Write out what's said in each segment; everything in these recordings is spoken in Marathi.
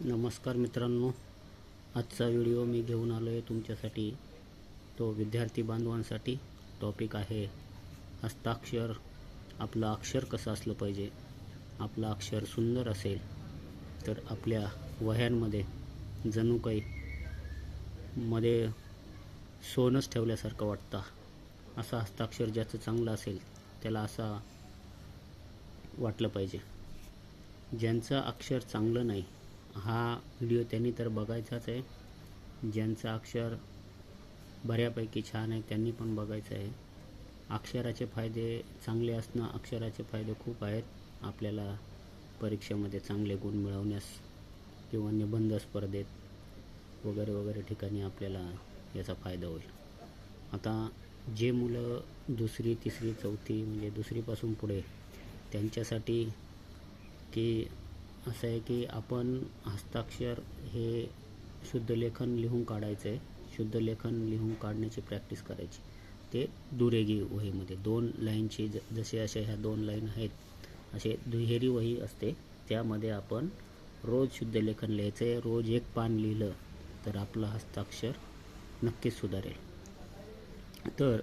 नमस्कार मित्रांनो, आजचा व्हिडिओ मी घेऊन आलो आहे तुमच्यासाठी. तो विद्यार्थी बांधवांसाठी टॉपिक आहे हस्ताक्षर. आपलं अक्षर कसं असलं पाहिजे. आपलं अक्षर सुंदर असेल तर आपल्या वह्यांमध्ये जणू काही मध्ये सोनंच ठेवल्यासारखं वाटतं. असं हस्ताक्षर ज्याचं चांगलं असेल त्याला असं वाटलं पाहिजे. ज्यांचं अक्षर चांगलं नाही, हा व्हिडिओ त्यांनी तर बघायचाच आहे. ज्यांचं अक्षर बऱ्यापैकी छान आहे त्यांनी पण बघायचं आहे. अक्षराचे फायदे चांगले असणं, अक्षराचे फायदे खूप आहेत. आपल्याला परीक्षेमध्ये चांगले गुण मिळवण्यास किंवा निबंध स्पर्धेत वगैरे वगैरे ठिकाणी आपल्याला याचा फायदा होईल. आता जे मुलं दुसरी, तिसरी, चौथी म्हणजे दुसरीपासून पुढे त्यांच्यासाठी की असं आहे की आपण हस्ताक्षर हे शुद्ध लेखन लिहून काढायचं आहे. शुद्ध लेखन लिहून काढण्याची प्रॅक्टिस करायची. ते दुरेगी वहीमध्ये 2 लाईनची जसे असे ह्या 2 लाईन आहेत असे दुहेरी वही असते. त्यामध्ये आपण रोज शुद्ध लेखन लिहायचं आहे. रोज 1 पान लिहिलं तर आपलं हस्ताक्षर नक्कीच सुधारेल. तर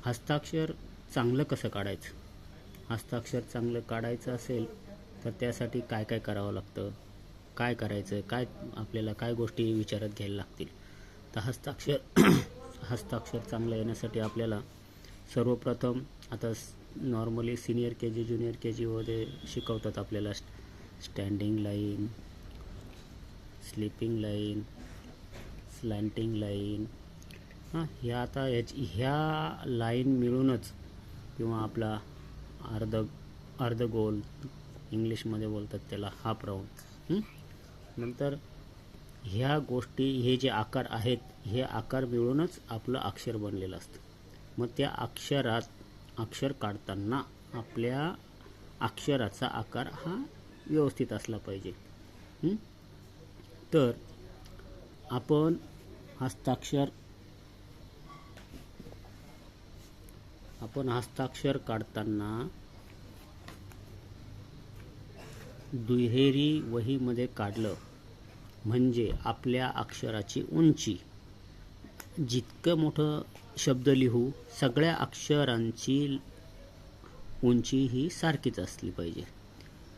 हस्ताक्षर चांगलं कसं काढायचं. हस्ताक्षर चांगलं काढायचं असेल तर त्यासाठी काय काय करावं लागतं, काय करायचं, काय आपल्याला काय गोष्टी विचारात घ्यायला लागतील. तर हस्ताक्षर चांगलं येण्यासाठी आपल्याला सर्वप्रथम आता normally senior K G, junior K जीमध्ये शिकवतात आपल्याला standing line, slipping line, slanting line. ह्या आता ह्या लाईन मिळूनच किंवा आपला अर्धगोल इंग्लिशमध्ये बोलतात त्याला, हाफ राऊंड. नंतर ह्या गोष्टी, हे जे आकार आहेत, हे आकार मिळूनच आपलं अक्षर बनलेलं असतं. मग त्या अक्षर काढताना आपल्या अक्षराचा आकार हा व्यवस्थित असला पाहिजे. तर आपण हस्ताक्षर काढताना दुहेरी वहीमध्ये काढलं म्हणजे आपल्या अक्षराची उंची, जितकं मोठं शब्द लिहू सगळ्या अक्षरांची उंची ही सारखीच असली पाहिजे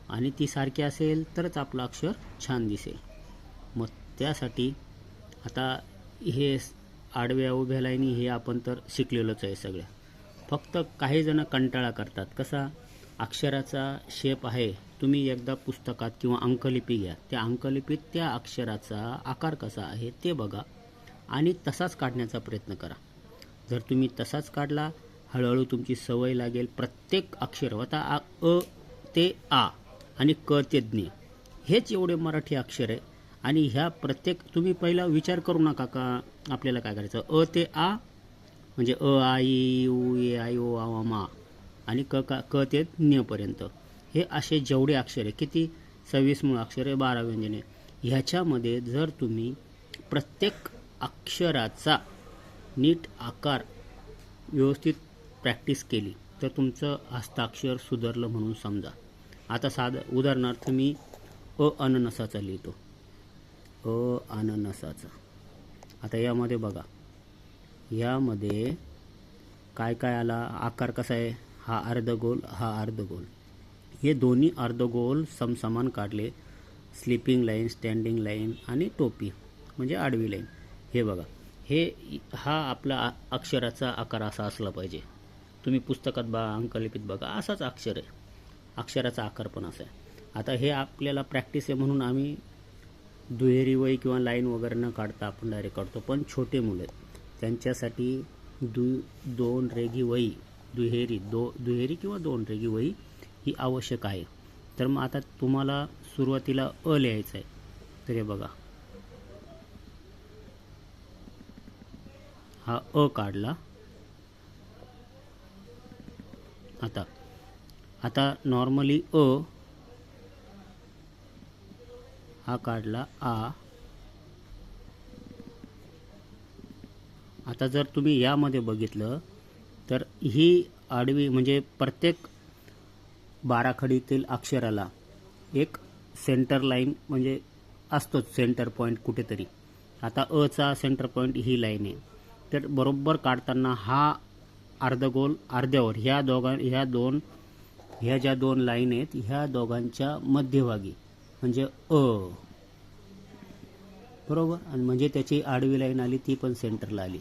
आणि ती सारखी असेल तरच आपलं अक्षर छान दिसेल. मग त्यासाठी आता हे आडव्या उभ्या लाईनी हे आपण तर शिकलेलोच आहे सगळ्या. फक्त काही जण कंटाळा करतात. कसा अक्षराचा शेप आहे, तुम्ही एकदा पुस्तकात किंवा अंकलिपी घ्या, त्या अंकलिपीत त्या अक्षराचा आकार कसा आहे ते बघा आणि तसाच काढण्याचा प्रयत्न करा. जर तुम्ही तसाच काढला, हळूहळू तुमची सवय लागेल. प्रत्येक अक्षर आता अ ते आ आणि क ते ज्ञ हेच एवढे मराठी अक्षर आहे आणि ह्या प्रत्येक तुम्ही पहिला विचार करू नका का आपल्याला काय करायचं. अ ते आ म्हणजे अ आ इ उ ए आय ओ आ मा आणि क ते ज्ञ हे असे जेवढे अक्षर आहे, किती 26 मूळ अक्षर आहे, 12 व्यंजने. ह्याच्यामध्ये जर तुम्ही प्रत्येक अक्षराचा नीट आकार व्यवस्थित प्रॅक्टिस केली तर तुमचं हस्ताक्षर सुधारलं म्हणून समजा. आता साधं उदाहरणार्थ मी अननसाचा लिहितो. अननसाचा. आता यामध्ये बघा, यामध्ये काय काय आला, आकार कसा आहे, हा अर्धगोल, हा अर्धगोल. हे दोन्ही अर्धगोल समसमान काढले. स्लिपिंग लाईन, स्टँडिंग लाईन आणि टोपी म्हणजे आडवी लाईन. हे बघा, हा आपला अक्षराचा आकार असा असला पाहिजे. तुम्ही पुस्तकात बघा, अंकलिपीत बघा, असाच अक्षर आहे. अक्षराचा आकार पण असा आहे. आता हे आपल्याला प्रॅक्टिस आहे म्हणून आम्ही दुहेरी वही किंवा लाईन वगैरे न काढता आपण डायरेक्ट काढतो. पण छोटे मुलं आहेत त्यांच्यासाठी 2 रेघी वही, दुहेरी किंवा 2 रेघी वही ही आवश्यक आहे. तर मग आता तुम्हाला सुरुवातीला अ लिहायचं आहे. तर हे बघा, हा अ काढला. आता नॉर्मली हा काढला आ. आता जर तुम्ही यामध्ये बघितलं तर ही आडवी म्हणजे प्रत्येक बाराखडीतील अक्षराला एक सेंटर लाईन म्हणजे असतोच सेंटर पॉईंट कुठेतरी. आता अचा सेंटर पॉईंट ही लाईन आहे, तर बरोबर काढताना हा अर्धगोल अर्ध्यावर ह्या ज्या दोन लाईन आहेत ह्या दोघांच्या मध्यभागी म्हणजे बरोबर, आणि म्हणजे त्याची आडवी लाईन आली ती पण सेंटरला आली.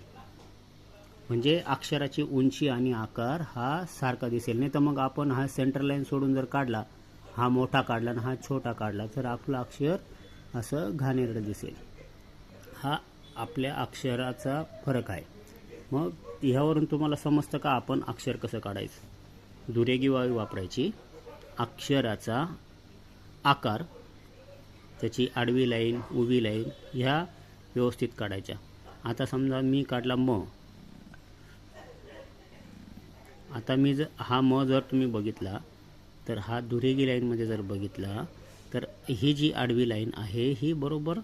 म्हणजे अक्षराची उंची आणि आकार हा सारखा दिसेल. नाही तर मग आपण हा सेंटर लाईन सोडून जर काढला, हा मोठा काढला आणि हा छोटा काढला, तर आपलं अक्षर असं घाणेरडं दिसेल. हा आपल्या अक्षराचा फरक आहे. मग ह्यावरून तुम्हाला समजतं का आपण अक्षर कसं काढायचं. दुरेगी वावी वापरायची, अक्षराचा आकार, त्याची आडवी लाईन उभी लाईन ह्या व्यवस्थित काढायच्या. आता समजा मी काढला म. आता मी हा म जर तुम्ही बघितला तर हा दुरेगी लाईनमध्ये जर बघितला तर ही जी आडवी लाईन आहे ही बरोबर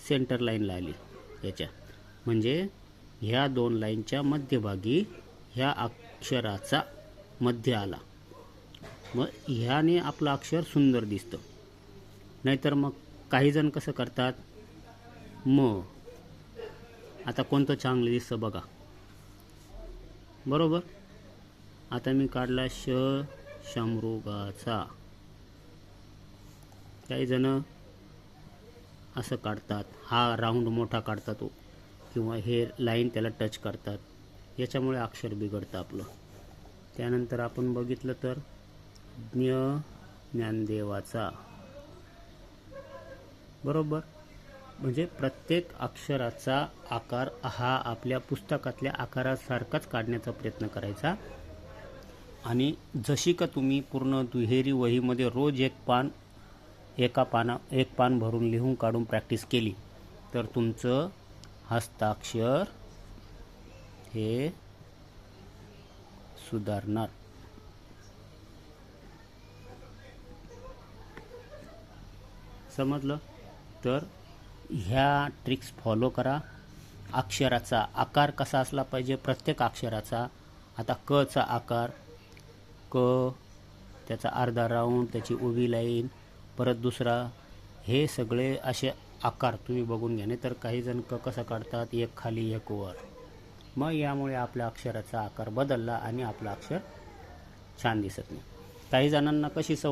सेंटर लाईनला आली याच्या. म्हणजे ह्या दोन लाईनच्या मध्यभागी ह्या अक्षराचा मध्य आला. मग ह्याने आपलं अक्षर सुंदर दिसतं. नाहीतर मग काही जण कसं करतात, म आता कोणतं चांगलं दिसतं बघा. बरोबर. आता मी काढला शमृगाचा. काही जण असं काढतात, हा राऊंड मोठा काढतात किंवा हे लाईन त्याला टच करतात, याच्यामुळे अक्षर बिघडतं आपलं. त्यानंतर आपण बघितलं तर ज्ञानदेवाचा. बरोबर. म्हणजे प्रत्येक अक्षराचा आकार हा आपल्या पुस्तकातल्या आकारासारखाच काढण्याचा प्रयत्न करायचा. आणि जशी का तुम्ही पूर्ण दुहेरी वहीमध्ये रोज एक पान भरून लिहून काढून प्रॅक्टिस केली तर तुमचं हस्ताक्षर हे सुधारणार. समजलं. तर ह्या ट्रिक्स फॉलो करा. अक्षराचा आकार कसा असला पाहिजे प्रत्येक अक्षराचा. आता क चा आकार, क त्याचा अर्धा राऊंड, त्याची उभी लाईन, परत दुसरा, हे सगळे असे आकार तुम्ही बघून घ्या. नाही तर काही जण क कसा काढतात, एक खाली एक वर. मग यामुळे आपल्या अक्षराचा आकार बदलला आणि आपलं अक्षर छान दिसत नाही. काही जणांना कशी सवय